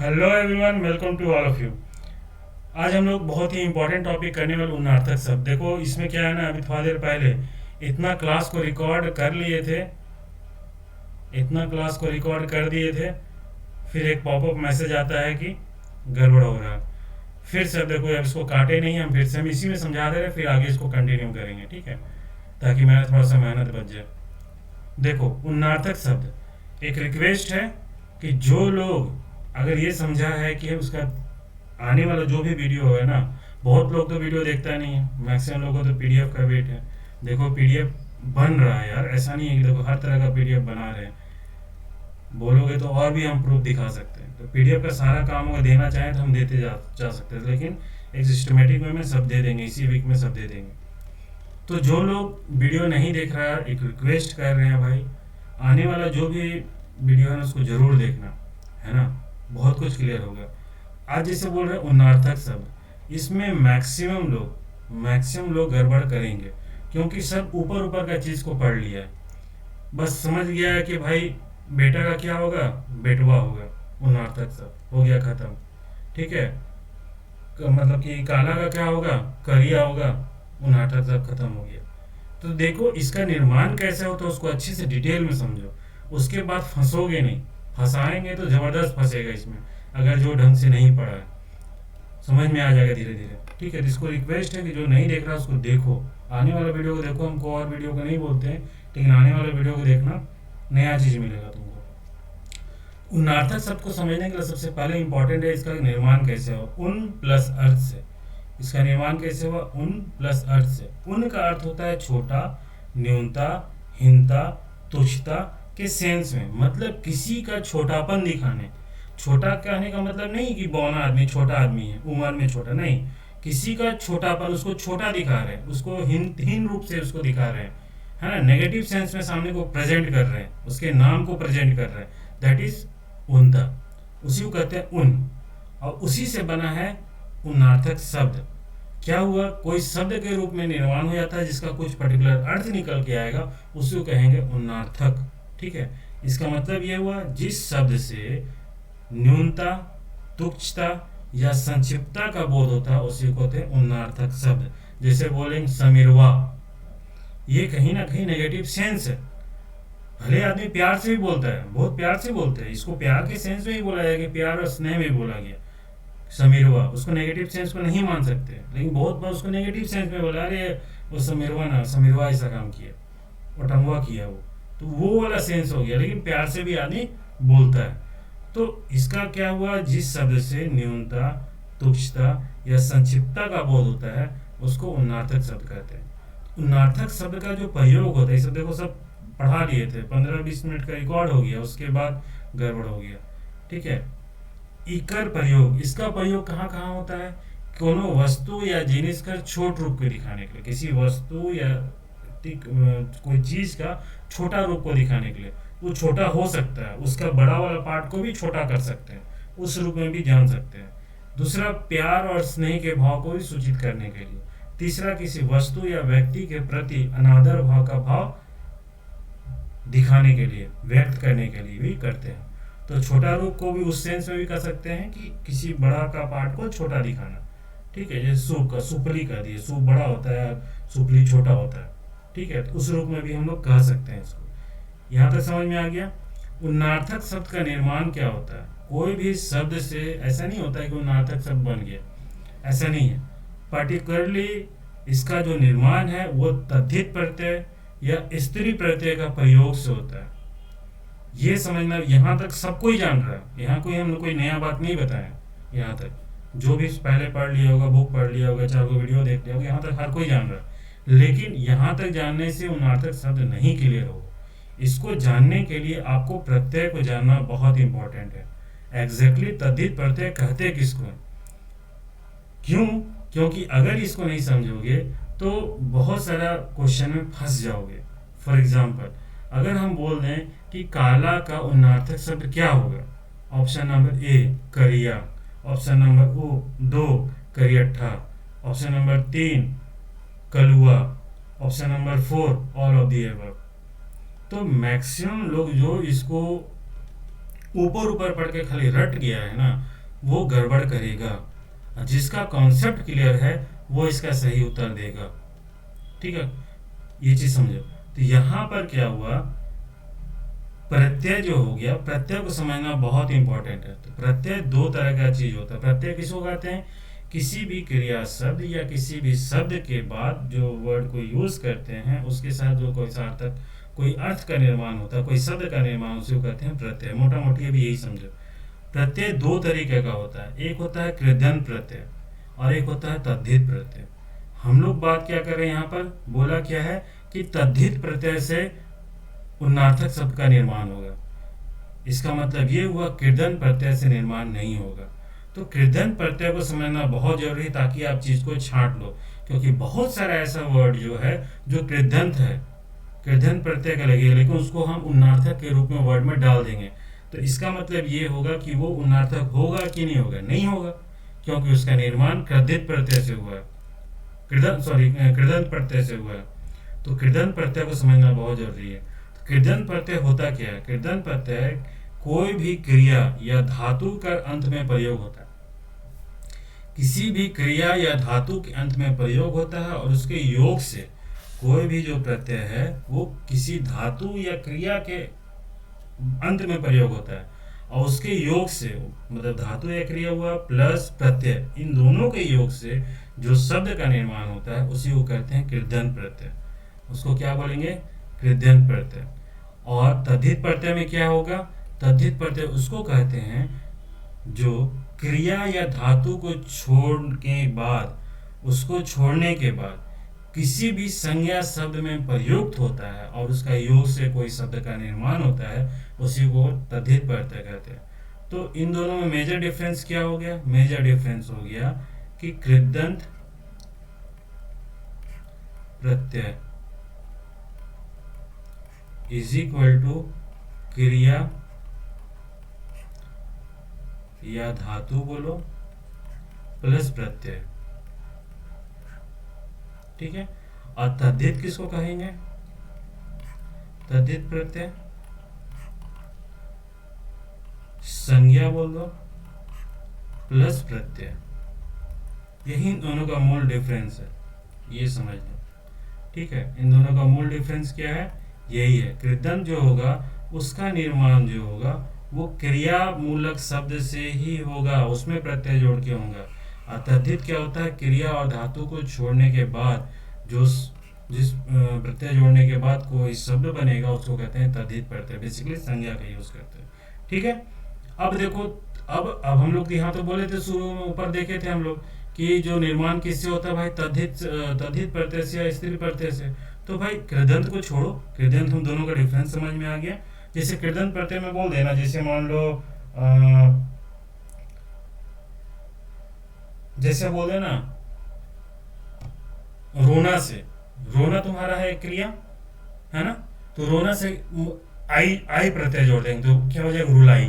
Hello everyone, welcome to all of you. आज हम लोग बहुत ही इंपॉर्टेंट टॉपिक करने वाले उन्नार्थक शब्द। देखो इसमें क्या है ना, अभी थोड़ा देर पहले इतना क्लास को रिकॉर्ड कर लिए थे, इतना क्लास को रिकॉर्ड कर दिए थे, फिर एक पॉपअप मैसेज आता है कि गड़बड़ हो रहा है। फिर से अब देखो, अब इसको काटे नहीं हम, फिर से हम इसी में समझा दे रहे हैं, फिर आगे इसको कंटिन्यू करेंगे, ठीक है, ताकि मेरा थोड़ा सा मेहनत बच जाए। देखो उन्नार्थक शब्द एक रिक्वेस्ट है कि जो लोग अगर ये समझा है कि उसका आने वाला जो भी वीडियो है ना, बहुत लोग तो वीडियो देखता नहीं है, मैक्सिमम लोगों को तो पीडीएफ का वेट है। देखो पीडीएफ बन रहा है यार, ऐसा नहीं है कि देखो हर तरह का पीडीएफ बना रहे हैं। बोलोगे तो और भी हम प्रूफ दिखा सकते हैं। तो पीडीएफ का सारा काम अगर देना चाहें तो हम देते जा सकते हैं, लेकिन एक सिस्टमेटिक वे में सब दे देंगे, इसी वीक में सब दे देंगे। तो जो लोग वीडियो नहीं देख रहा है, एक रिक्वेस्ट कर रहे हैं भाई, आने वाला जो भी वीडियो है ना उसको जरूर देखना, है ना, बहुत कुछ क्लियर होगा। आज जैसे बोल रहे हैं उन्नार्थक शब्द, इसमें मैक्सिमम लोग गड़बड़ करेंगे, क्योंकि सब ऊपर ऊपर का चीज़ को पढ़ लिया है। बस समझ गया है कि भाई बेटा का क्या होगा, बेटवा होगा, उन्नार्थक शब्द हो गया खत्म, ठीक है। मतलब कि काला का क्या होगा, करिया होगा, उन्नार्थक शब्द खत्म हो गया। तो देखो इसका निर्माण कैसे होता है उसको अच्छे से डिटेल में समझो, उसके बाद फंसोगे नहीं। फंसाएंगे तो ज़बरदस्त फंसेगा इसमें, अगर जो ढंग से नहीं पढ़ा है। समझ में आ जाएगा धीरे धीरे, ठीक है। तो इसको रिक्वेस्ट है कि जो नहीं देख रहा उसको देखो, आने वाला वीडियो को देखो। हमको और वीडियो को नहीं बोलते हैं, लेकिन आने वाले वीडियो को देखना, नया चीज़ मिलेगा तुमको। उन्नार्थक शब्द को समझने के लिए सबसे पहले इंपॉर्टेंट है इसका निर्माण कैसे हो, उन प्लस अर्थ से। इसका निर्माण कैसे हुआ, उन प्लस अर्थ से। उन का अर्थ होता है छोटा, न्यूनता, हीनता, तुच्छता के सेंस में, मतलब किसी का छोटापन दिखाने। छोटा कहने का मतलब नहीं कि बौना आदमी छोटा आदमी है, उम्र में छोटा नहीं, किसी का छोटापन, उसको छोटा दिखा रहे हैं, उसको हीन रूप से उसको दिखा रहे हैं, है ना, नेगेटिव सेंस में सामने को प्रेजेंट कर रहे हैं, उसके नाम को प्रेजेंट कर रहे हैं, दैट इज उनता, उसी को कहते हैं उन। और उसी से बना है उन्नार्थक शब्द। क्या हुआ, कोई शब्द के रूप में निर्माण हो जाता है जिसका कुछ पर्टिकुलर अर्थ निकल के आएगा, उसी को कहेंगे उन्नार्थक, ठीक है। इसका मतलब यह हुआ जिस शब्द से न्यूनता, तुच्छता या संक्षिप्तता का बोध होता है उसी को कहते हैं उन्नार्थक शब्द। जैसे बोलेंगे समीरवा, ये कहीं ना कहीं नेगेटिव सेंस है। भले आदमी प्यार से भी बोलता है, बहुत प्यार से बोलते हैं, इसको प्यार के सेंस में ही बोला जाएगा, प्यार और स्नेह में बोला गया समीरवा, उसको नेगेटिव सेंस में नहीं मान सकते, लेकिन बहुत बार उसको नेगेटिव सेंस में बोला, अरे वो समीरवा ना, समीरवा ऐसा काम किया, ओटंगवा किया वो, तो वो वाला सेंस हो गया, लेकिन प्यार से भी आदमी बोलता है। तो इसका क्या हुआ, जिस शब्द से न्यूनता, तुच्छता या संक्षिप्तता का बोध होता है उसको उन्नार्थक शब्द कहते हैं। उन्नार्थक शब्द का जो प्रयोग होता है, ये सब देखो सब पढ़ा लिए थे, 15-20 मिनट का रिकॉर्ड हो गया, उसके बाद गड़बड़ हो गया, ठीक है। इकर प्रयोग, इसका प्रयोग कहाँ कहाँ होता है, कोनो वस्तु या जिनिस का छोट रूप को दिखाने के लिए, किसी वस्तु या कोई चीज का छोटा रूप को दिखाने के लिए। वो छोटा हो सकता है, उसका बड़ा वाला पार्ट को भी छोटा कर सकते हैं, उस रूप में भी जान सकते हैं। दूसरा, प्यार और स्नेह के भाव को भी सूचित करने के लिए। तीसरा, किसी वस्तु या व्यक्ति के प्रति अनादर भाव का भाव दिखाने के लिए, व्यक्त करने के लिए भी करते हैं। तो छोटा रूप को भी उस सेंस में भी कर सकते हैं कि किसी बड़ा का पार्ट को छोटा दिखाना, ठीक है। जैसे सूप का सुपली कर दिए, सूप बड़ा होता है, सुपली छोटा होता है, ठीक है। तो उस रूप में भी हम लोग कह सकते हैं इसको। यहाँ तक समझ में आ गया। उन्नार्थक शब्द का निर्माण क्या होता है, कोई भी शब्द से ऐसा नहीं होता है कि उन्नार्थक शब्द बन गया, ऐसा नहीं है। पर्टिकुलरली इसका जो निर्माण है वो तद्धित प्रत्यय या स्त्री प्रत्यय का प्रयोग से होता है। ये समझना, यहाँ तक सबको ही जान रहा है, यहाँ कोई नया बात नहीं बताया। यहाँ तक जो भी पहले पढ़ लिया होगा, बुक पढ़ लिया होगा, चाहे कोई वीडियो देख लिया होगा, यहाँ तक हर कोई जान रहा है। लेकिन यहाँ तक जानने से उन्नार्थक शब्द नहीं क्लियर होगा। इसको जानने के लिए आपको प्रत्यय को जानना बहुत इंपॉर्टेंट है। एग्जैक्टली तद्धित प्रत्यय कहते किसको है, क्यों, क्योंकि अगर इसको नहीं समझोगे तो बहुत सारा क्वेश्चन में फंस जाओगे। फॉर एग्जाम्पल, अगर हम बोल दें कि काला का उन्नार्थक शब्द क्या होगा, ऑप्शन नंबर ए करिया, ऑप्शन नंबर 2 करियट्ठा, ऑप्शन नंबर 3 कलुआ, option number 4 all of the above. तो मैक्सिमम लोग जो इसको ऊपर ऊपर पढ़ के खाली रट गया है ना, वो गड़बड़ करेगा। जिसका कॉन्सेप्ट क्लियर है वो इसका सही उत्तर देगा। ठीक है, ये चीज समझो। तो यहाँ पर क्या हुआ, प्रत्यय जो हो गया, प्रत्यय को समझना बहुत इंपॉर्टेंट है। तो प्रत्यय दो तरह का चीज होता है। प्रत्यय किसको कहते हैं? किसी भी क्रिया शब्द या किसी भी शब्द के बाद जो वर्ड को यूज करते हैं उसके साथ जो कोई सार्थक कोई अर्थ का निर्माण होता है, कोई शब्द का निर्माण, उसी को कहते हैं प्रत्यय। मोटा मोटी अभी यही समझो। प्रत्यय दो तरीके का होता है, एक होता है कृदंत प्रत्यय और एक होता है तद्धित प्रत्यय। हम लोग बात क्या कर रहे हैं यहाँ पर, बोला क्या है कि तद्धित प्रत्यय से उन्नार्थक शब्द का निर्माण होगा। इसका मतलब ये हुआ कृदंत प्रत्यय से निर्माण नहीं होगा। तो कृदंत प्रत्यय को समझना बहुत जरूरी है ताकि आप चीज को छांट लो, क्योंकि बहुत सारा ऐसा वर्ड जो है जो कृदंत है, कृदंत प्रत्यय का लगेगा, लेकिन उसको हम उन्नार्थक के रूप में वर्ड में डाल देंगे। तो इसका मतलब ये होगा कि वो उन्नार्थक होगा कि नहीं होगा? नहीं होगा, क्योंकि उसका निर्माण कृदित प्रत्यय से हुआ है, कृदंत प्रत्यय से हुआ है। तो कृदंत प्रत्यय को समझना बहुत जरूरी है। तो कृदंत प्रत्यय होता क्या है? कृदंत प्रत्यय कोई भी क्रिया या धातु का अंत में प्रयोग होता है। किसी भी क्रिया या धातु के अंत में प्रयोग होता है और उसके योग से कोई भी जो प्रत्यय है वो किसी धातु या क्रिया के अंत में प्रयोग होता है और उसके योग से, मतलब धातु या क्रिया हुआ प्लस प्रत्यय, इन दोनों के योग से जो शब्द का निर्माण होता है उसी को कहते हैं कृदंत प्रत्यय। उसको क्या बोलेंगे? कृदंत प्रत्यय। और तद्धित प्रत्यय में क्या होगा? तद्धित प्रत्यय उसको कहते हैं जो क्रिया या धातु को उसको छोड़ने के बाद किसी भी संज्ञा शब्द में प्रयुक्त होता है और उसका योग से कोई शब्द का निर्माण होता है, उसी को तद्धित प्रत्यय कहते हैं। तो इन दोनों में मेजर डिफरेंस क्या हो गया? मेजर डिफरेंस हो गया कि कृदंत प्रत्यय इज इक्वल टू क्रिया या धातु बोलो प्लस प्रत्यय। ठीक है। और तद्धित किसको कहेंगे? तद्धित प्रत्यय संज्ञा बोल दो प्लस प्रत्यय। यही इन दोनों का मूल डिफरेंस है, ये समझ लो। ठीक है, इन दोनों का मूल डिफरेंस क्या है? यही है। कृदंत जो होगा उसका निर्माण जो होगा वो क्रिया मूलक शब्द से ही होगा, उसमें प्रत्यय जोड़ के होगा। और तद्धित क्या होता है? क्रिया और धातु को छोड़ने के बाद जिस प्रत्यय जोड़ने के बाद कोई शब्द बनेगा उसको कहते हैं तद्धित प्रत्यय। बेसिकली संज्ञा का यूज करते हैं। ठीक है। अब देखो, अब हम लोग यहाँ तो बोले थे शुरू में, ऊपर देखे थे हम लोग कि जो निर्माण किससे होता है भाई? तद्धित प्रत्यय से या स्त्री प्रत्यय से। तो भाई कृदंत को छोड़ो, कृदंत हम दोनों का डिफरेंस समझ में आ गया। जैसे कृदंत प्रत्यय में बोल देना, जैसे मान लो जैसे बोल देना रोना से, रोना तुम्हारा है क्रिया, है ना? तो रोना से आई आई प्रत्यय जोड़ देंगे तो क्या हो जाएगा? रुलाई।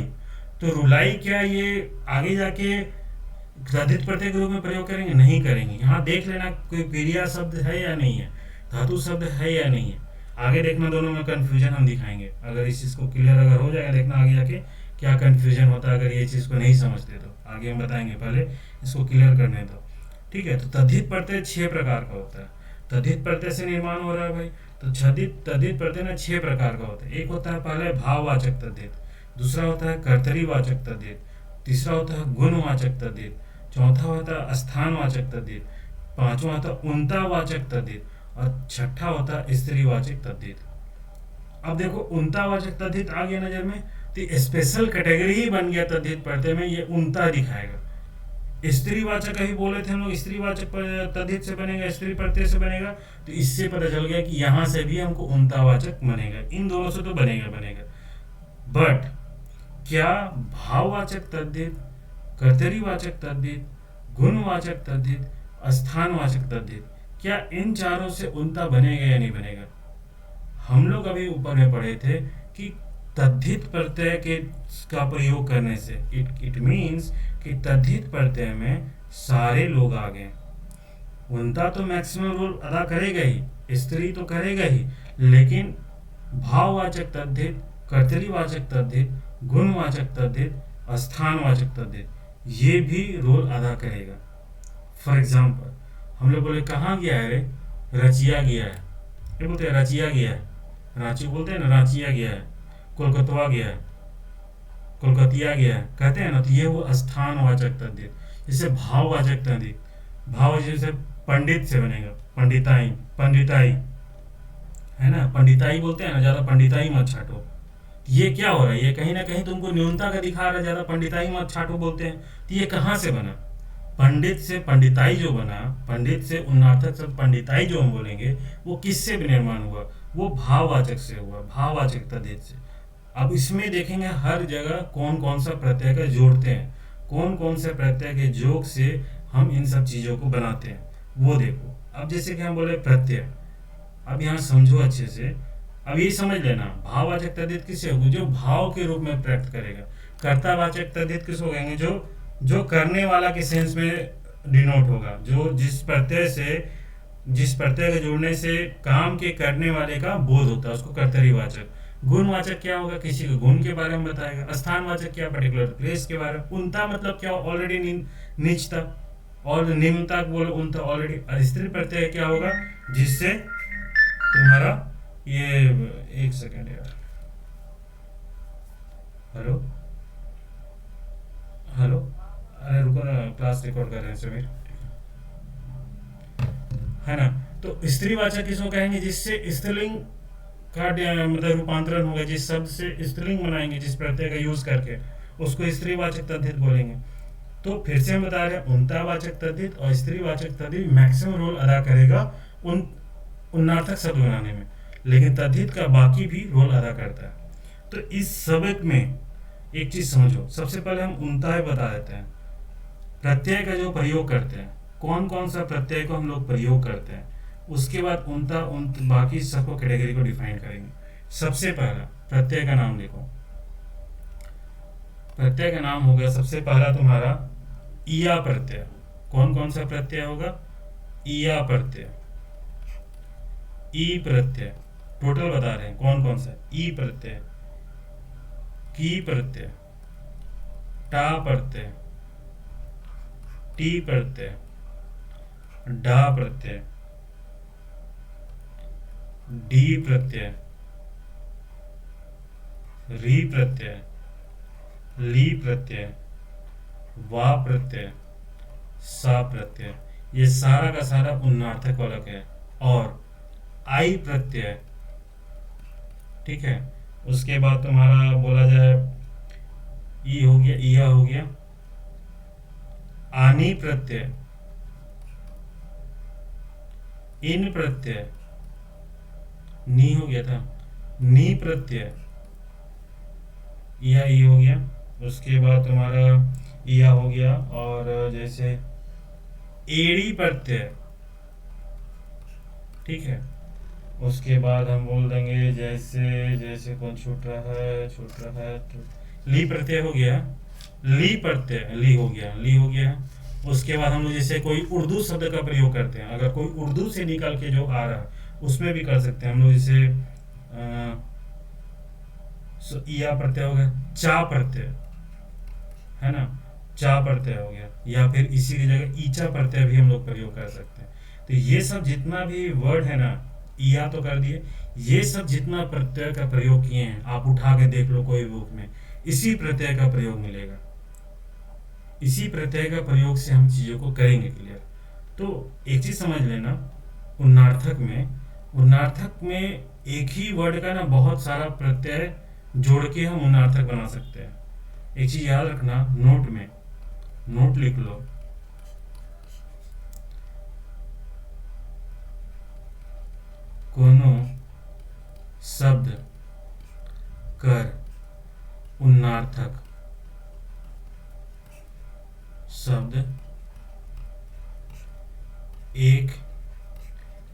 तो रुलाई क्या ये आगे जाके तद्धित प्रत्यय के रूप में प्रयोग करेंगे? नहीं करेंगे। यहाँ देख लेना कोई क्रिया शब्द है या नहीं है, धातु शब्द है या नहीं है। आगे देखना, दोनों में कंफ्यूजन हम दिखाएंगे। अगर इस चीज को क्लियर अगर हो जाएगा, देखना आगे जाके क्या कंफ्यूजन होता है। अगर ये चीज को नहीं समझते तो आगे हम बताएंगे, पहले इसको क्लियर करने दो। ठीक है। तो तद्धित प्रत्यय 6 प्रकार का होता है। तद्धित प्रत्यय से निर्माण हो रहा है भाई, तो तद्धित प्रत्यय ना 6 प्रकार का होता है। एक होता है पहले भाववाचक तद्धित, दूसरा होता है कर्तरीवाचक तद्धित, तीसरा होता है गुणवाचक तद्धित, चौथा होता है स्थानवाचक तद्धित, पांचवा होता है उन्तावाचक तद्धित और छठा होता है स्त्रीवाचक तद्धित। अब देखो उन्तावाचक तद्धित आ गया नजर में, तो स्पेशल कैटेगरी ही बन गया तद्धित प्रत्यय में, ये उन्ता दिखाएगा। स्त्रीवाचक ही बोले थे हम लोग, स्त्रीवाचक तद्धित से बनेगा, स्त्री प्रत्यय से बनेगा। तो इससे पता चल गया कि यहां से भी हमको उन्तावाचक बनेगा। इन दोनों से तो बनेगा। बट क्या भाववाचक तद्धित, कर्तरीवाचक तद्धित, गुणवाचक तद्धित, स्थानवाचक तद्धित, क्या इन चारों से उन्ता बनेगा या नहीं बनेगा? हम लोग अभी ऊपर में पढ़े थे कि तद्धित प्रत्यय का प्रयोग करने से इट मीन्स कि तद्धित प्रत्यय में सारे लोग आ गए। उन्ता तो मैक्सिमम रोल अदा करेगा ही, स्त्री तो करेगा ही, लेकिन भाववाचक तद्धित, कर्तरीवाचक तद्धित, गुणवाचक तद्धित, स्थानवाचक तद्धित, ये भी रोल अदा करेगा। फॉर एग्जाम्पल, हम लोग बोले कहाँ गया है रे, रचिया गया है, ये बोलते हैं रचिया गया है, रांची बोलते हैं ना, रांचिया गया है, कोलकाता गया है, कोलकातिया गया है, कहते हैं ना, तो ये वो स्थानवाचक तद्धित। जैसे भाववाचक तद्धित, भाव जैसे पंडित से बनेगा, पंडिताई, पंडिताई, है ना, पंडिताई बोलते हैं ना, ज्यादा पंडिताई मत छाटो। ये क्या हो रहा है, ये कहीं ना कहीं तुमको न्यूनता का दिखा रहा है, ज्यादा पंडिताई मत छाटो बोलते हैं। तो ये कहाँ से बना, पंडित से पंडिताई जो बना, पंडित से उन्नार्थक से पंडिताई जो हम बोलेंगे, वो किससे निर्माण हुआ, वो भाववाचक से हुआ, भाववाचक तद्धित से। अब इसमें देखेंगे हर जगह कौन कौन सा प्रत्यय का जोड़ते हैं, कौन कौन से प्रत्यय के जोग से हम इन सब चीजों को बनाते हैं, वो देखो। अब जैसे कि हम बोले प्रत्यय, अब यहाँ समझो अच्छे से। अब ये समझ लेना, भाववाचक तद्धित किसे होगा, जो भाव के रूप में प्रकट करेगा। कर्तावाचक तद्धित किसको कहेंगे, जो जो करने वाला के सेंस में डिनोट होगा, जो जिस प्रत्यय के जुड़ने से काम के करने वाले का बोध होता है, उसको कर्तरीवाचक। गुणवाचक क्या होगा, किसी के गुण के बारे में बताएगा। स्थानवाचक क्या, पर्टिकुलर प्लेस के बारे में। उनता मतलब क्या, ऑलरेडी नीचता, और निम्नता बोले उनता ऑलरेडी। और स्त्री प्रत्यय क्या होगा, जिससे तुम्हारा ये, एक सेकेंड यार, हेलो हेलो, अरे रुको ना, क्लास रिकॉर्ड कर रहे हैं समीर, है ना। तो स्त्रीवाचक किसको कहेंगे, जिससे स्त्रीलिंग का मतलब रूपांतरण होगा, जिस शब्द से स्त्रीलिंग बनाएंगे, जिस प्रत्यय का यूज करके, उसको स्त्रीवाचक तद्धित बोलेंगे। तो फिर से हम बता रहे हैं, उनतावाचक तद्धित और स्त्रीवाचक तद्धित मैक्सिमम रोल अदा करेगा उन उन्नार्थक शब्द बनाने में, लेकिन तद्धित का बाकी भी रोल अदा करता है। तो इस सबक में एक चीज समझो, सबसे पहले हम उनता बता देते हैं, प्रत्यय का जो प्रयोग करते हैं, कौन कौन सा प्रत्यय को हम लोग प्रयोग करते हैं, उसके बाद उनता उन बाकी सबको कैटेगरी को डिफाइन करेंगे। सबसे पहला प्रत्यय का नाम देखो, प्रत्यय का नाम हो गया सबसे पहला तुम्हारा ईया प्रत्यय। कौन कौन सा प्रत्यय होगा, ईया प्रत्यय, ई प्रत्यय, टोटल बता रहे हैं कौन कौन सा, ई प्रत्यय, की प्रत्यय, टा प्रत्यय, टी प्रत्यय, डा प्रत्यय, डी प्रत्यय, री प्रत्यय, ली प्रत्यय, वा प्रत्यय, सा प्रत्यय। ये सारा का सारा उन्नार्थक वालक है। और आई प्रत्यय, ठीक है। उसके बाद तुम्हारा बोला जाए, ई हो गया, ईया हो गया, आनी प्रत्यय, इन प्रत्यय, नी हो गया था, नी प्रत्यय, ईया ई हो गया। उसके बाद तुम्हारा ईया हो गया, और जैसे एड़ी प्रत्यय, ठीक है। उसके बाद हम बोल देंगे जैसे जैसे कौन छूट रहा है तो ली प्रत्यय हो गया, ली प्रत्यय, ली हो गया, ली हो गया। उसके बाद हम लोग जैसे कोई उर्दू शब्द का प्रयोग करते हैं, अगर कोई उर्दू से निकल के जो आ रहा है उसमें भी कर सकते हैं हम लोग, जैसे ईया प्रत्यय हो गया, चा प्रत्यय, है ना, चा प्रत्यय हो गया, या फिर इसी की जगह ईचा प्रत्यय भी हम लोग प्रयोग कर सकते हैं। तो ये सब जितना भी वर्ड है ना, ईया तो कर दिए, ये सब जितना प्रत्यय का प्रयोग किए हैं, आप उठा के देख लो कोई बुक में, इसी प्रत्यय का प्रयोग मिलेगा। इसी प्रत्यय का प्रयोग से हम चीजों को करेंगे क्लियर। तो एक चीज समझ लेना, उन्नार्थक में एक ही वर्ड का ना बहुत सारा प्रत्यय जोड़ के हम उन्नार्थक बना सकते हैं। एक चीज याद रखना, नोट में नोट लिख लो, कोनो शब्द कर उन्नार्थक शब्द एक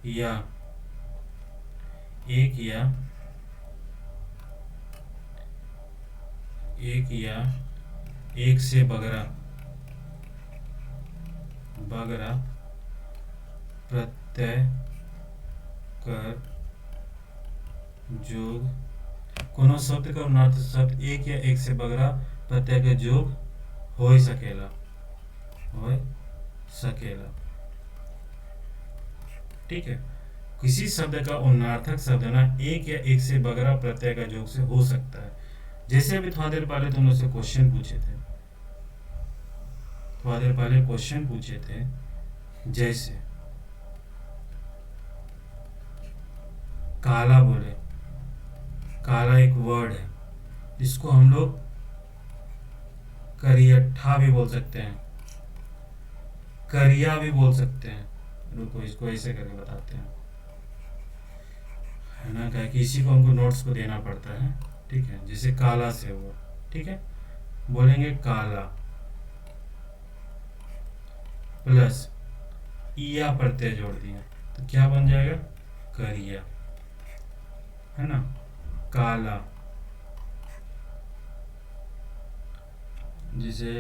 या एक से बगरा प्रत्यय कर जोग। कोनो शब्द का उन्नार्थक शब्द एक या एक से बगरा प्रत्यय का जोग होय सकेला, होय सकेला। ठीक है। किसी शब्द का उन्नार्थक शब्द ना एक या एक से बगैर प्रत्यय का योग से हो सकता है। जैसे अभी थोड़ा देर पहले तुम लोग से क्वेश्चन पूछे थे, थोड़ा देर पहले क्वेश्चन पूछे थे, जैसे काला बोले, काला एक वर्ड है जिसको हम लोग करियठा भी बोल सकते हैं, करिया भी बोल सकते हैं। रुको इसको ऐसे करके बताते हैं, है ना, क्या कि इसी को हमको नोट्स को देना पड़ता है। ठीक है, जैसे काला से हुआ, ठीक है, बोलेंगे काला प्लस इया प्रत्यय जोड़ दिया तो क्या बन जाएगा, करिया, है ना, काला। जैसे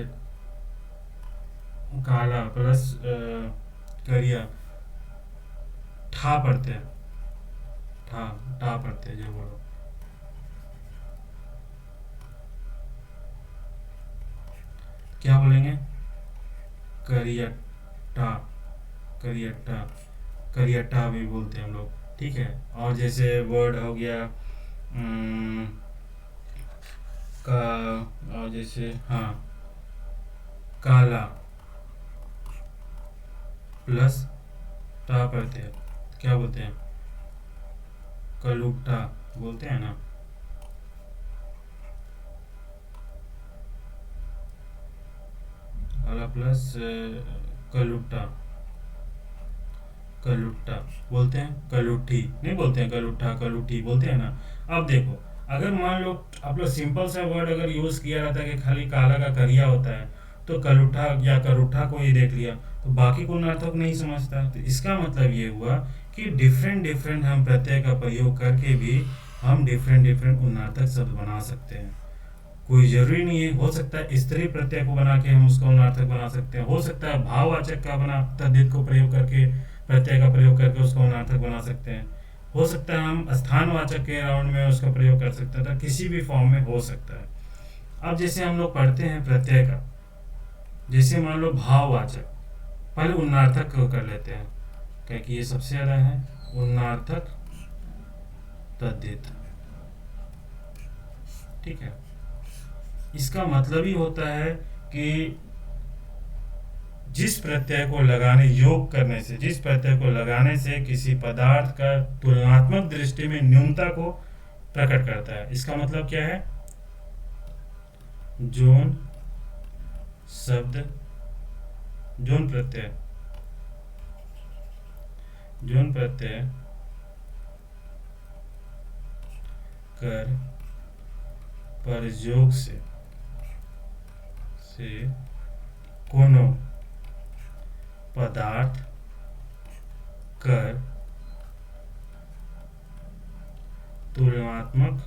काला प्लस करिया, ठा प्रत्यय, ठा टा प्रत्यय जो बोलो, क्या बोलेंगे, करियट्टा, करियट्टा, करियट्टा भी बोलते हैं हम लोग। ठीक है, और जैसे वर्ड हो गया का, और जैसे हाँ काला प्लस टा प्रत्यय क्या बोलते हैं, कलुट्टा बोलते हैं ना। काला प्लस कलुट्टा, कलुट्टा बोलते हैं, कलुट्ठी नहीं बोलते हैं, कलुट्ठा कलुट्ठी बोलते हैं ना। अब देखो, अगर मान लो आप लोग सिंपल सा वर्ड अगर यूज किया रहता है कि खाली काला का करिया होता है तो कलुट्ठा या करुट्ठा को ही देख लिया तो बाकी को अर्थक नहीं समझता। तो इसका मतलब ये हुआ कि डिफरेंट डिफरेंट हम प्रत्यय का प्रयोग करके भी हम डिफरेंट डिफरेंट उन्नार्थक शब्द बना सकते हैं। कोई जरूरी नहीं है, हो सकता है स्त्री प्रत्यय को बना के हम उसका उन्नार्थक बना सकते हैं, हो सकता है भाववाचक का बना तद्धित को प्रयोग करके प्रत्यय का प्रयोग करके उसका उन्नार्थक बना सकते हैं, हो सकता है हम स्थानवाचक के राउंड में उसका प्रयोग कर सकते हैं, तो किसी भी फॉर्म में हो सकता है। अब जैसे हम लोग पढ़ते हैं प्रत्यय का, जैसे मान लो भाववाचक, पहले उन्नार्थक को कर लेते हैं क्योंकि ये सबसे ज़्यादा है, उन्नार्थक तद्धित। ठीक है, इसका मतलब ही होता है कि जिस प्रत्यय को लगाने, योग करने से, जिस प्रत्यय को लगाने से किसी पदार्थ का तुलनात्मक दृष्टि में न्यूनता को प्रकट करता है। इसका मतलब क्या है, जोन शब्द, जोन प्रत्यय, जोन प्रत्यय कर प्रयोग से कोनो पदार्थ कर तुलनात्मक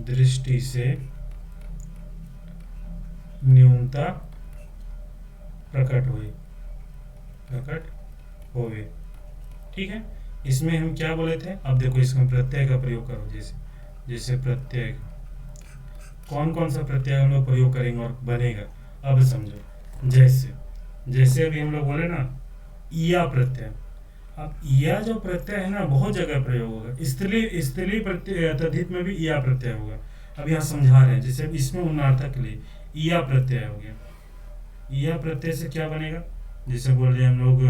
दृष्टि से न्यूनता प्रकट हुई, प्रकट होवे। ठीक है, इसमें हम क्या बोले थे, अब देखो इसमें प्रत्यय का प्रयोग करो। जैसे जैसे प्रत्यय, कौन कौन सा प्रत्यय हम लोग प्रयोग करेंगे और बनेगा, अब समझो। जैसे जैसे अभी हम लोग बोले ना इया प्रत्यय, अब इया जो प्रत्यय है ना बहुत जगह प्रयोग होगा, स्त्री स्त्री प्रत्यय तद्धित में भी इया प्रत्यय होगा। अब यहाँ समझा रहे हैं, जैसे इसमें उन्नार्थक के लिए इया प्रत्यय हो गया, इया प्रत्यय से क्या बनेगा, जैसे बोल रहे हैं हम लोग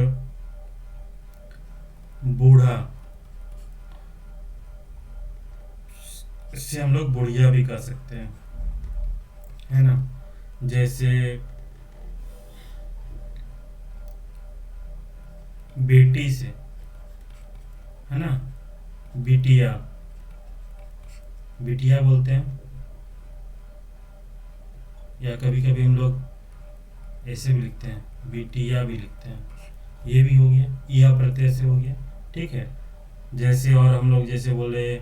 बूढ़ा, इससे हम लोग बुढ़िया भी कर सकते हैं, है ना। जैसे बेटी से, है ना, बिटिया, बिटिया बोलते हैं, या कभी कभी हम लोग ऐसे भी लिखते हैं, बिटिया भी लिखते हैं, ये भी हो गया, इया प्रत्यय से हो गया। ठीक है, जैसे और हम लोग जैसे बोले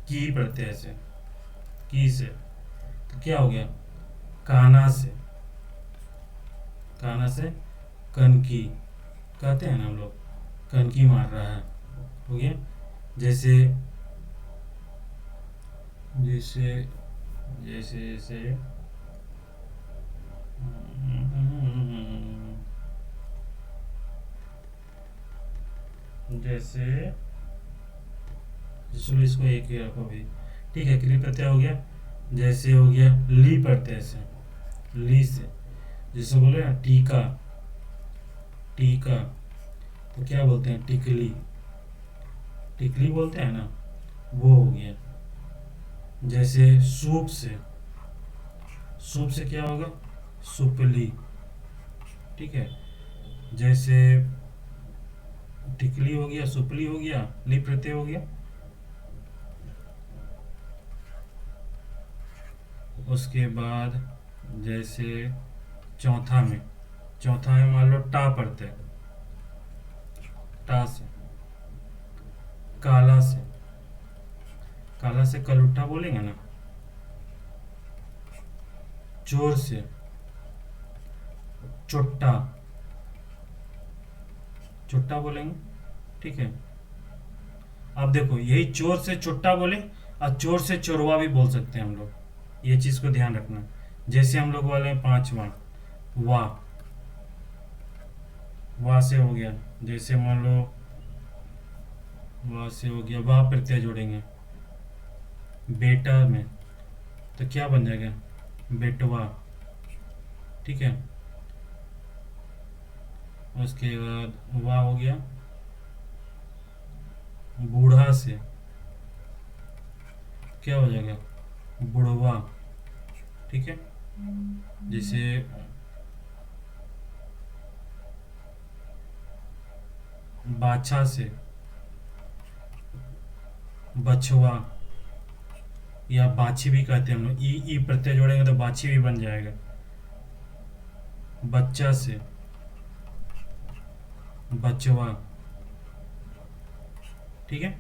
की प्रत्यय से, की से, तो क्या हो गया, काना से, काना से कनकी कहते हैं ना हम लोग, कनकी मार रहा है, हो गया। जैसे जैसे जैसे जैसे जैसे चलो इसको एक ही रखो भी। ठीक है, क्रिया प्रत्यय हो गया। जैसे हो गया ली प्रत्यय से, ली से जैसे बोले ना टीका, टीका तो क्या बोलते हैं, टिकली, टिकली बोलते हैं ना, वो हो गया। जैसे सूप से, सूप से क्या होगा, सुपली। ठीक है, जैसे टिकली हो गया, सुपली हो गया, ली प्रत्यय हो गया। उसके बाद जैसे चौथा में, चौथा में मान लो टा प्रत्यय, टा से, काला से, काला से कलुट्ठा बोलेंगे ना। चोर से चुट्टा, चुट्टा बोलेंगे। ठीक है, अब देखो यही चोर से चुट्टा बोले, और चोर से चोरवा भी बोल सकते हैं हम लोग, ये चीज को ध्यान रखना। जैसे हम लोग वाले हैं पांचवा, वाह, वाह से हो गया। जैसे मान लो वाह से हो गया, वाह प्रत्यय जोड़ेंगे बेटा में, तो क्या बन जाएगा, बेटवा। ठीक है, उसके बाद वाह हो गया। बूढ़ा से क्या हो जाएगा, बुढ़वा। ठीक है, जैसे बाछा से बछवा, या बाछी भी कहते हैं हम लोग, ई ई प्रत्यय जोड़ेंगे तो बाछी भी बन जाएगा। बच्चा से बचवा। ठीक है,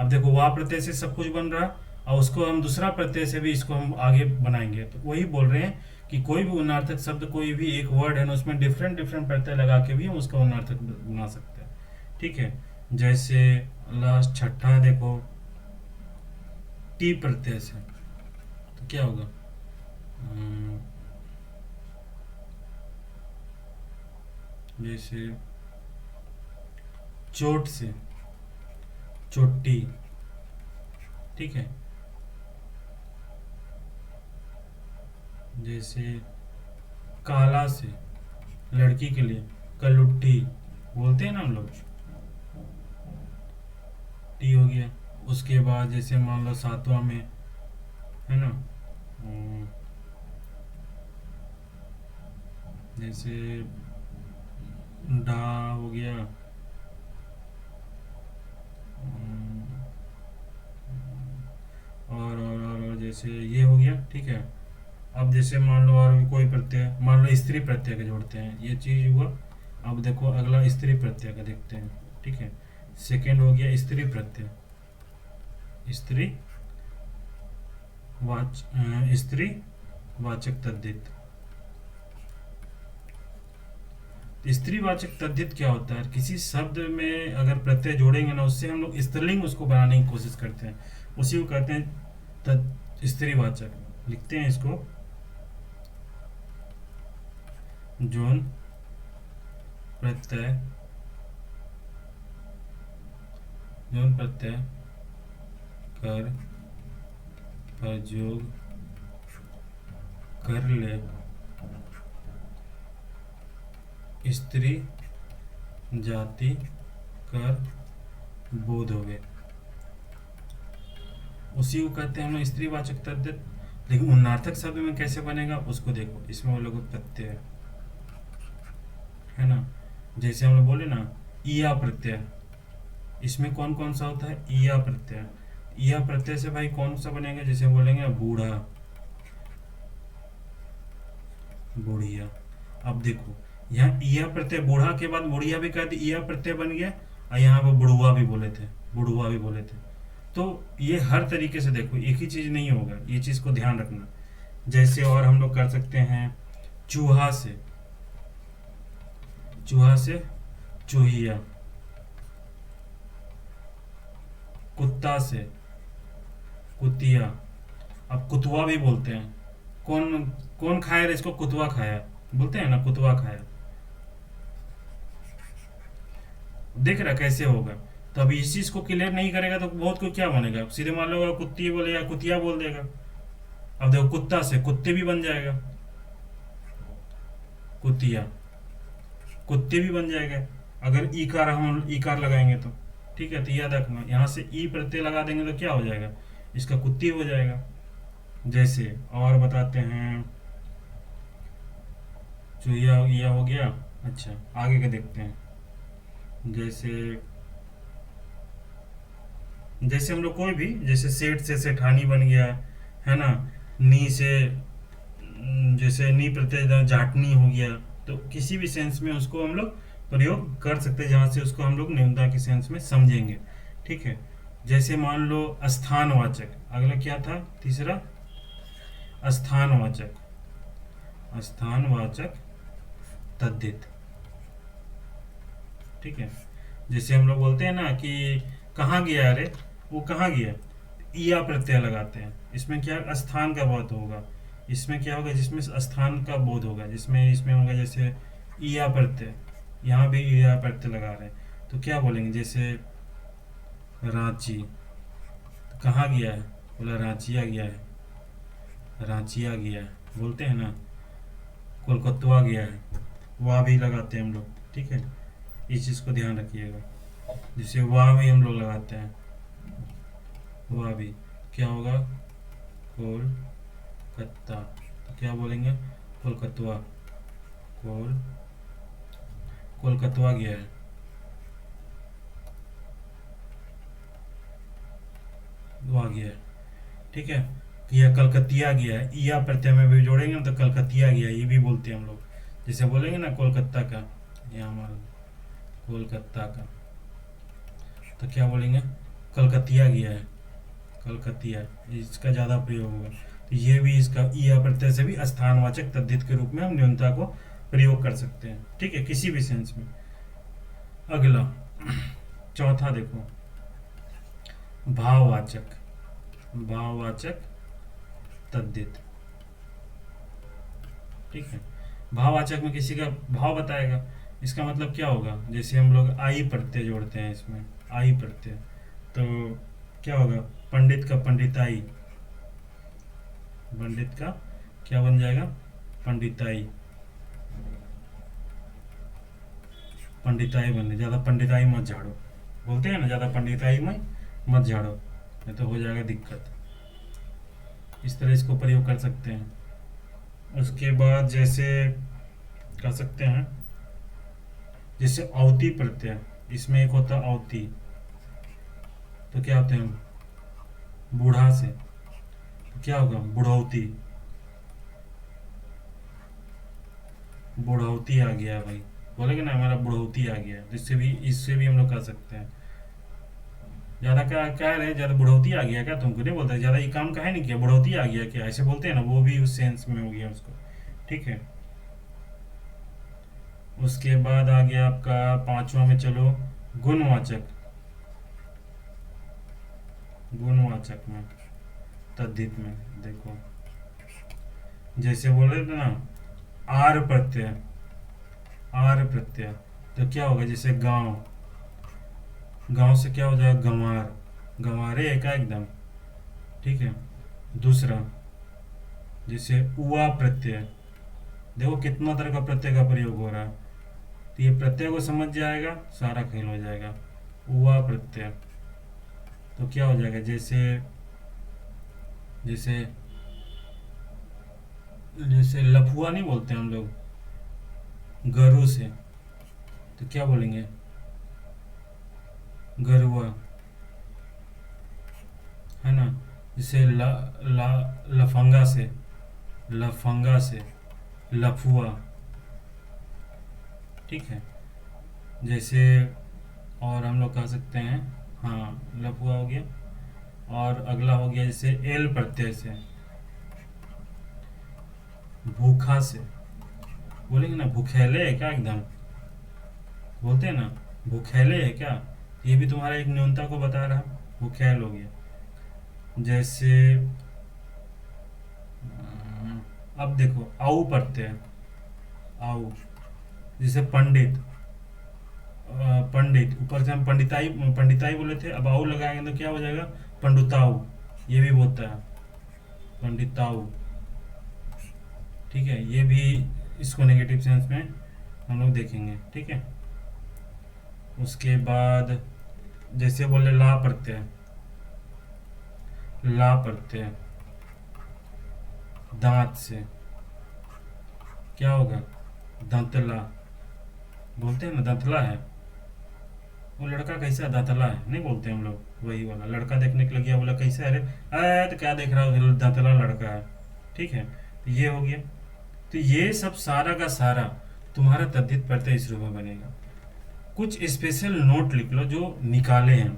अब देखो वाह प्रत्यय से सब कुछ बन रहा है, और उसको हम दूसरा प्रत्यय से भी इसको हम आगे बनाएंगे। तो वही बोल रहे हैं कि कोई भी उन्नार्थक शब्द, कोई भी एक वर्ड है ना, उसमें डिफरेंट डिफरेंट प्रत्यय लगा के भी हम उसका उन्नार्थक बना सकते हैं। ठीक है, जैसे लास्ट छठा देखो टी प्रत्यय से, तो क्या होगा, जैसे चोट से चोटी। ठीक है, जैसे काला से लड़की के लिए कलुट्टी बोलते हैं ना हम लोग, टी हो गया। उसके बाद जैसे मान लो सातवां में है ना, जैसे डा हो गया, और जैसे ये हो गया। ठीक है, अब जैसे मान लो और भी कोई प्रत्यय, मान लो स्त्री प्रत्यय के जोड़ते हैं, ये चीज हुआ। अब देखो अगला स्त्री प्रत्यय का देखते हैं। ठीक है, सेकंड हो गया स्त्री प्रत्यय, स्त्री स्त्री वाचक तद्धित। स्त्री वाचक तद्धित क्या होता है, किसी शब्द में अगर प्रत्यय जोड़ेंगे ना, उससे हम लोग स्त्रीलिंग उसको बनाने की कोशिश करते हैं, उसी को कहते हैं स्त्रीवाचक। लिखते हैं इसको, जोन प्रत्यय, जोन प्रत्यय कर प्रयोग कर ले स्त्री जाति कर बोध हो गए, उसी को कहते हैं हम लोग स्त्रीवाचक तद्धित। लेकिन उन्नार्थक शब्द में कैसे बनेगा उसको देखो, इसमें वो लोग प्रत्यय है ना, जैसे हम लोग बोले ना ईया प्रत्यय, इसमें कौन कौन सा होता है, ईया प्रत्यय। ईया प्रत्यय से भाई कौन सा बनेगा, जैसे बोलेंगे बूढ़ा, बुढ़िया। अब देखो यहाँ ईया प्रत्यय, बूढ़ा के बाद बुढ़िया भी कहते, ईया प्रत्यय बन गया, और यहाँ पर बुढ़वा भी बोले थे, बुढ़वा भी बोले थे। तो ये हर तरीके से देखो, एक ही चीज नहीं होगा, ये चीज को ध्यान रखना। जैसे और हम लोग कर सकते हैं चूहा से, चूहा से चूहिया, कुत्ता से कुतिया, अब कुतवा भी बोलते हैं। कौन कौन खाया रे इसको, कुतवा खाया, बोलते हैं ना कुतवा खाया। देख रहा कैसे होगा। तो अब इस चीज को क्लियर नहीं करेगा तो बहुत को क्या बनेगा, सीधे मान लो कुत्ती बोलेगा, कुतिया बोल देगा। अब देखो कुत्ता से कुत्ते भी बन जाएगा, कुतिया, कुत्ते भी बन जाएगा अगर ईकार हम ईकार लगाएंगे तो। ठीक है, तो याद रखना यहाँ से ई प्रत्यय लगा देंगे तो क्या हो जाएगा, इसका कुत्ती हो जाएगा। जैसे और बताते हैं, चूहिया ये हो गया। अच्छा आगे का देखते हैं। जैसे जैसे हम लोग कोई भी, जैसे सेठ से सेठानी बन गया है ना, नी से जैसे नी प्रत्यय जाटनी हो गया। तो किसी भी सेंस में उसको हम लोग प्रयोग कर सकते हैं जहाँ से उसको हम लोग न्यूनता के सेंस में समझेंगे। ठीक है, जैसे मान लो स्थानवाचक, अगला क्या था तीसरा, स्थानवाचक, स्थानवाचक तद्धित। ठीक है, जैसे हम लोग बोलते हैं ना कि कहाँ गया, अरे वो कहाँ गया, ईया प्रत्यय लगाते हैं। इसमें क्या स्थान का बोध होगा, इसमें क्या होगा जिसमें स्थान का बोध होगा, जिसमें इसमें होगा जैसे ईया प्रत्यय, यहाँ भी ईया प्रत्यय लगा रहे हैं तो क्या बोलेंगे, जैसे रांची, तो कहाँ गया है, बोला रांचिया गया है, रांचिया गया है, बोलते हैं ना। कोलकाता गया है, वहाँ भी लगाते हैं हम लोग। ठीक है, इस चीज़ को ध्यान रखिएगा। जैसे वहाँ भी हम लोग लगाते हैं, वहाँ भी क्या होगा, कोलकाता, तो क्या बोलेंगे, कोलकाता, कोलकाता गया है, वहाँ गया है। ठीक है, यह कलकतिया गया है, ईया प्रत्यय में भी जोड़ेंगे ना तो कलकतिया गया है, ये भी बोलते हैं हम लोग। जैसे बोलेंगे ना कोलकाता का, यहाँ हमारा कोलकाता का, तो क्या बोलेंगे, कलकतिया गया है, कलकतिया, इसका ज़्यादा प्रयोग होगा। तो ये भी इसका ईया प्रत्यय से भी स्थानवाचक तद्धित के रूप में हम न्यूनता को प्रयोग कर सकते हैं। ठीक है, किसी भी सेंस में। अगला चौथा देखो, भाववाचक, भाववाचक तद्धित। ठीक है, भाववाचक में किसी का भाव बताएगा, इसका मतलब क्या होगा, जैसे हम लोग आई प्रत्यय जोड़ते हैं इसमें, आई प्रत्यय, तो क्या होगा, पंडित का पंडिताई, पंडित का क्या बन जाएगा, पंडिताई, पंडिताई बनने, ज़्यादा पंडिताई मत झाड़ो, बोलते हैं ना ज़्यादा पंडिताई में मत झाड़ो, नहीं तो हो जाएगा दिक्कत। इस तरह इसको प्रयोग कर सकते हैं। उसके बाद जैसे कर सकते हैं, जैसे अवती प्रत्यय, इसमें एक होता है अवती, तो क्या होते हैं, बूढ़ा से, तो क्या होगा, बुढ़ौती, बुढ़ौती आ गया भाई, बोलेगे ना हमारा बुढ़ौती आ गया, तो इससे भी हम लोग कर सकते हैं। ज़्यादा क्या कह रहे, ज़्यादा बुढ़ौती आ गया क्या, तुमको नहीं बोलता ज़्यादा ये काम काहे नहीं किया, बुढ़ौती आ गया क्या, ऐसे बोलते हैं ना, वो भी उस सेंस में हो गया उसको। ठीक है, उसके बाद आ गया आपका पांचवा में, चलो गुणवाचक, गुणवाचक में तद्धित में देखो, जैसे बोल रहे थे ना आर प्रत्यय, आर प्रत्यय, तो क्या होगा, जैसे गांव, गांव से क्या हो जाएगा, गंवार, गंवारे है क्या एकदम। ठीक है, दूसरा जैसे उआ प्रत्यय, देखो कितना तरह का प्रत्यय का प्रयोग हो रहा है, तो ये प्रत्यय को समझ जाएगा सारा खेल हो जाएगा। उआ प्रत्यय, तो क्या हो जाएगा, जैसे जैसे जैसे लफुआ नहीं बोलते हम लोग गरु से, तो क्या बोलेंगे, गरुआ, है ना। जैसे लफंगा से, लफंगा से लफुआ। ठीक है, जैसे और हम लोग कह सकते हैं, हाँ लफुआ हो गया। और अगला हो गया जैसे एल प्रत्यय से, भूखा से, बोलेंगे ना भूखेले है क्या एकदम, बोलते हैं ना भूखेले है क्या, ये भी तुम्हारा एक न्यूनता को बता रहा, भूखेल हो गया। जैसे अब देखो आऊ पढ़ते हैं, आऊ, जैसे पंडित, पंडित, ऊपर से हम पंडिताई पंडिताई बोले थे, अब आऊ लगाएंगे तो क्या हो जाएगा, पंडिताऊ, ये भी होता है, पंडिताऊ। ठीक है, ये भी इसको नेगेटिव सेंस में हम लोग देखेंगे। ठीक है, उसके बाद जैसे बोले ला पढ़ते हैं, ला पढ़ते हैं, दांत से क्या होगा, दांतला, बोलते हैं ना दांतला है, वो लड़का कैसा है, दांतला है, नहीं बोलते हम लोग, वही वाला लड़का देखने के लिए गया, बोला कैसा है, अरे तो क्या देख रहा हो, दांतला लड़का है। ठीक है, तो ये हो गया। तो ये सब सारा का सारा तुम्हारा तद्धित प्रत्यय इस रूप में बनेगा। कुछ स्पेशल नोट लिख लो जो निकाले हैं।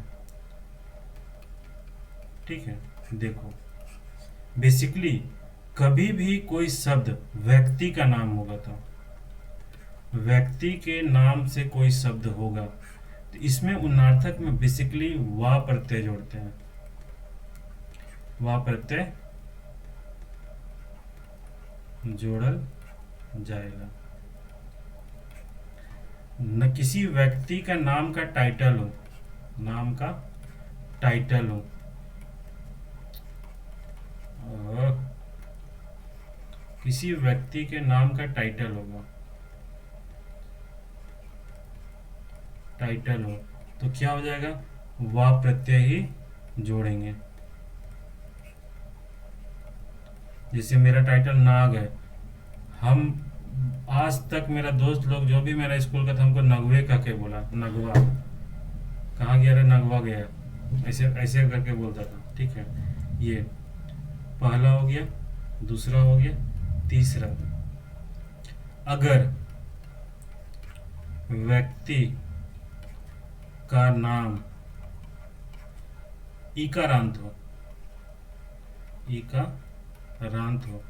ठीक है, देखो बेसिकली कभी भी कोई शब्द व्यक्ति का नाम होगा, तो व्यक्ति के नाम से कोई शब्द होगा तो इसमें उन्नार्थक में बेसिकली वा प्रत्यय जोड़ते हैं, वा प्रत्यय जोड़ल जाएगा। न किसी व्यक्ति का नाम का टाइटल हो, नाम का टाइटल हो, किसी व्यक्ति के नाम का टाइटल होगा, टाइटल हो तो क्या हो जाएगा, वा प्रत्यय ही जोड़ेंगे। जैसे मेरा टाइटल नाग है, हम आज तक मेरा दोस्त लोग जो भी मेरा स्कूल का था हमको नगवे कह के बोला, नगवा, कहाँ गया रे, नगवा गया, ऐसे ऐसे करके बोलता था। ठीक है, ये पहला हो गया, दूसरा हो गया, तीसरा, अगर व्यक्ति का नाम इकारांत हो, इकारांत हो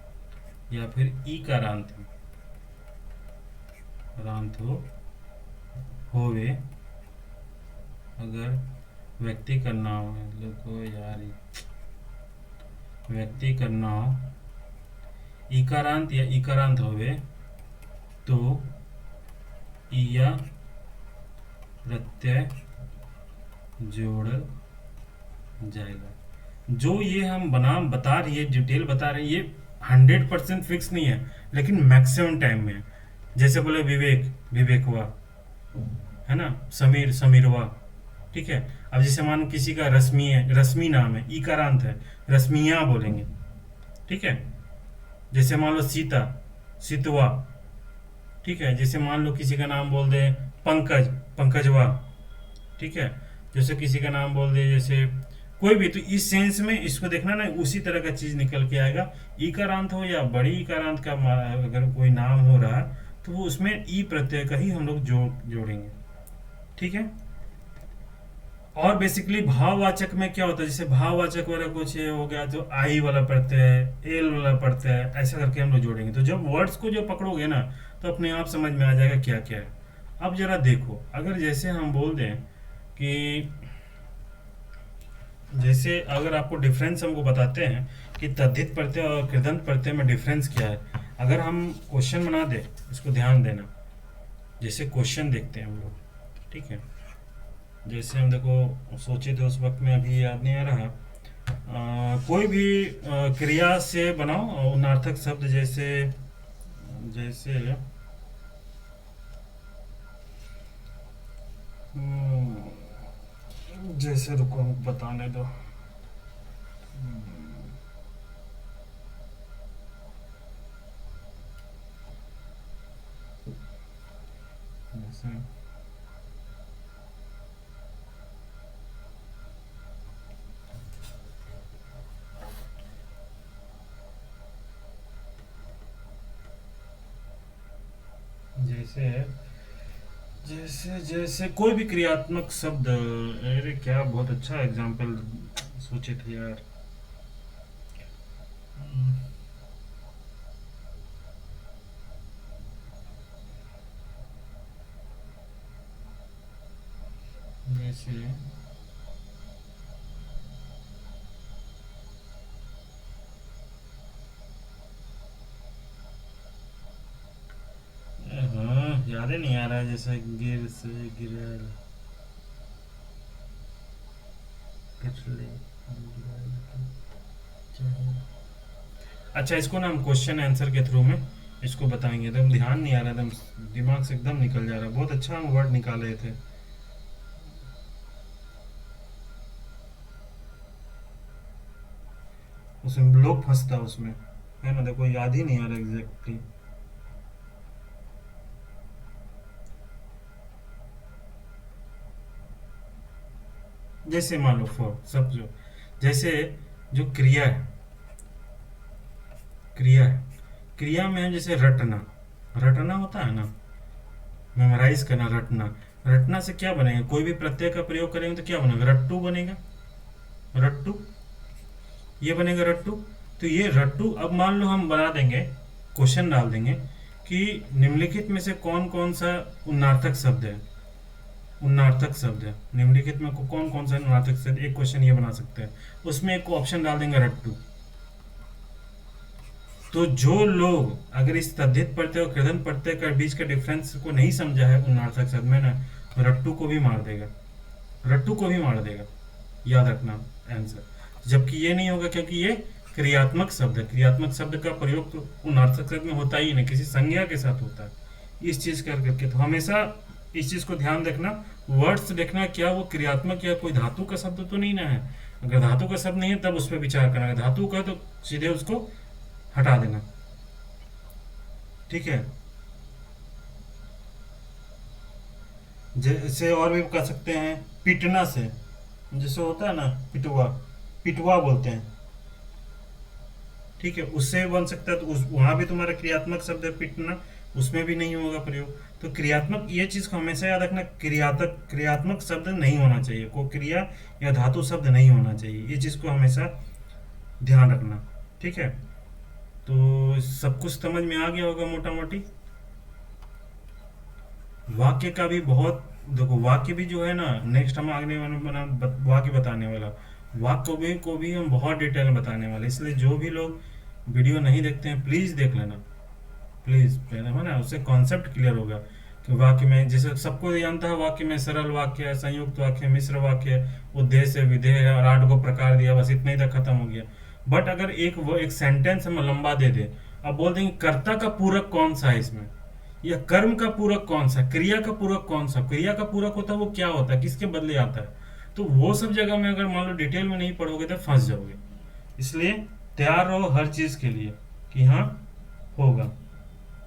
या फिर ईकारांत हो, रांत हो होवे, अगर व्यक्ति का नाम है, लोगो यार व्यक्ति का नाम इकारांत या इकारांत होवे तो इया प्रत्यय जोड़ल जाएगा। जो ये हम बनाम बता रही है, डिटेल बता रहे हैं, ये 100% फिक्स नहीं है, लेकिन मैक्सिमम टाइम में। जैसे बोले विवेक, विवेकवा, है ना, समीर, समीरवा। ठीक है, अब जैसे मान किसी का रश्मि है, रश्मि नाम है, इकारांत है, रश्मिया बोलेंगे। ठीक है, जैसे मान लो सीता, सितवा। ठीक है, जैसे मान लो किसी का नाम बोल दे पंकज, पंकजवा। ठीक है, जैसे किसी का नाम बोल दे, जैसे कोई भी, तो इस सेंस में इसको देखना ना, उसी तरह का चीज निकल के आएगा। ईकारांत हो या बड़ी ईकारांत का अगर कोई नाम हो रहा तो वो उसमें ई प्रत्यय का ही हम लोग जोड़ेंगे। ठीक है, और बेसिकली भाववाचक में क्या होता है, जैसे भाववाचक वाला कुछ हो गया तो आई वाला प्रत्यय, एल वाला प्रत्यय, ऐसा करके हम लोग जोड़ेंगे। तो जब वर्ड्स को जो पकड़ोगे ना तो अपने आप समझ में आ जाएगा क्या क्या है। अब जरा देखो, अगर जैसे हम बोल दें कि जैसे अगर आपको डिफरेंस हमको बताते हैं कि तद्धित प्रत्यय और कृदंत प्रत्यय में डिफरेंस क्या है, अगर हम क्वेश्चन बना दें, इसको ध्यान देना। जैसे क्वेश्चन देखते हैं हम लोग। ठीक है, जैसे हम देखो सोचे थे उस वक्त में, अभी याद नहीं आ रहा। कोई भी क्रिया से बनाओ उन्नार्थक शब्द, जैसे जैसे जैसे रुको हमको बताने दो। जैसे जैसे जैसे जैसे कोई भी क्रियात्मक शब्द, अरे क्या बहुत अच्छा एग्जाम्पल सोचे थे यार। जैसे याद ही नहीं आ रहा है, जैसे गिर से गिरल, गिरले, अच्छा इसको ना हम क्वेश्चन आंसर के थ्रू में इसको बताएंगे। एकदम ध्यान नहीं आ रहा, एकदम दिमाग से एकदम निकल जा रहा है। बहुत अच्छा हम वर्ड निकाल रहे थे। उसमें लोग फंसता उसमें, है ना, देखो याद ही नहीं आ रहा एग्जैक्टली। जैसे मान लो फॉर सब जो, जैसे जो क्रिया है, क्रिया है, क्रिया में जैसे रटना, रटना होता है ना, मेमोराइज करना, रटना। रटना से क्या बनेगा, कोई भी प्रत्यय का प्रयोग करेंगे तो क्या बनेगा, रट्टू बनेगा, रट्टू, ये बनेगा रट्टू। तो ये रट्टू, अब मान लो हम बना देंगे, क्वेश्चन डाल देंगे कि निम्नलिखित में से कौन कौन सा उन्नार्थक शब्द है, उन्नार्थक शब्द है, निम्नलिखित में कौन कौन सा उन्नार्थक शब्द, एक क्वेश्चन ये बना सकते हैं। उसमें एक ऑप्शन डाल देंगे रट्टू। तो जो लोग अगर इस तद्धित प्रत्यय और कृदंत प्रत्यय के बीच के डिफरेंस को नहीं समझा है उन्नार्थक शब्द में ना, रट्टू को भी मार देगा, रट्टू को भी मार देगा, याद रखना आंसर। जबकि ये नहीं होगा, क्योंकि ये क्रियात्मक शब्द है। क्रियात्मक शब्द का प्रयोग तो उन्नार्थक शब्द में होता ही नहीं, किसी संज्ञा के साथ होता है। इस चीज कर करके तो हमेशा इस चीज को ध्यान रखना, वर्ड्स देखना क्या वो क्रियात्मक या कोई धातु का शब्द तो नहीं ना है। अगर धातु का शब्द नहीं है तब उस पर विचार करना, अगर धातु का तो सीधे उसको हटा देना, ठीक है। जैसे और भी कर सकते हैं, पिटना से, जैसे होता है ना पिटुआ, पिटुआ बोलते हैं, ठीक है, उससे बन सकता है। तो उस वहां भी तुम्हारा क्रियात्मक शब्द है पिटना, उसमें भी नहीं होगा प्रयोग। तो क्रियात्मक, ये चीज को हमेशा याद रखना, क्रियात्मक शब्द नहीं होना चाहिए, कोई क्रिया या धातु शब्द नहीं होना चाहिए, ये चीज को हमेशा ध्यान रखना, ठीक है। तो सब कुछ समझ में आ गया होगा मोटा मोटी। वाक्य का भी बहुत, देखो वाक्य भी जो है ना, नेक्स्ट हम आगे वाला वाक्य बताने वाला, वाक्य को भी हम बहुत डिटेल में बताने वाले, इसलिए जो भी लोग वीडियो नहीं देखते हैं प्लीज देख लेना, प्लीज, पहले है ना, उससे कॉन्सेप्ट क्लियर होगा कि वाक्य में, जैसे सबको जानता है वाक्य में सरल वाक्य है, संयुक्त वाक्य है, मिश्र वाक्य है, उद्देश्य है, विधेय है, और 8 को प्रकार दिया, बस इतना ही तक खत्म हो गया। बट अगर एक सेंटेंस हम लंबा दे दे, अब बोल देंगे कर्ता का पूरक कौन सा है इसमें, या कर्म का पूरक कौन सा, क्रिया का पूरक कौन सा, क्रिया का पूरक होता है वो क्या होता है, किसके बदले आता है, तो वो सब जगह में अगर मान लो डिटेल में नहीं पढ़ोगे तो फंस जाओगे। इसलिए तैयार रहो हर चीज के लिए कि हाँ होगा,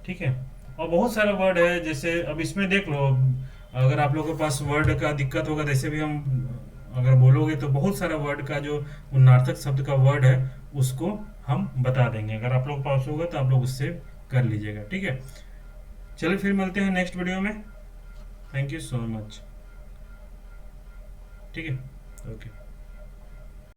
ठीक है। और बहुत सारा वर्ड है, जैसे अब इसमें देख लो, अगर आप लोगों के पास वर्ड का दिक्कत होगा, जैसे भी हम अगर बोलोगे तो बहुत सारा वर्ड का जो उन्नार्थक शब्द का वर्ड है उसको हम बता देंगे, अगर आप लोग के पास होगा तो आप लोग उससे कर लीजिएगा, ठीक है। चलिए फिर मिलते हैं नेक्स्ट वीडियो में। थैंक यू सो मच, ठीक है, ओके।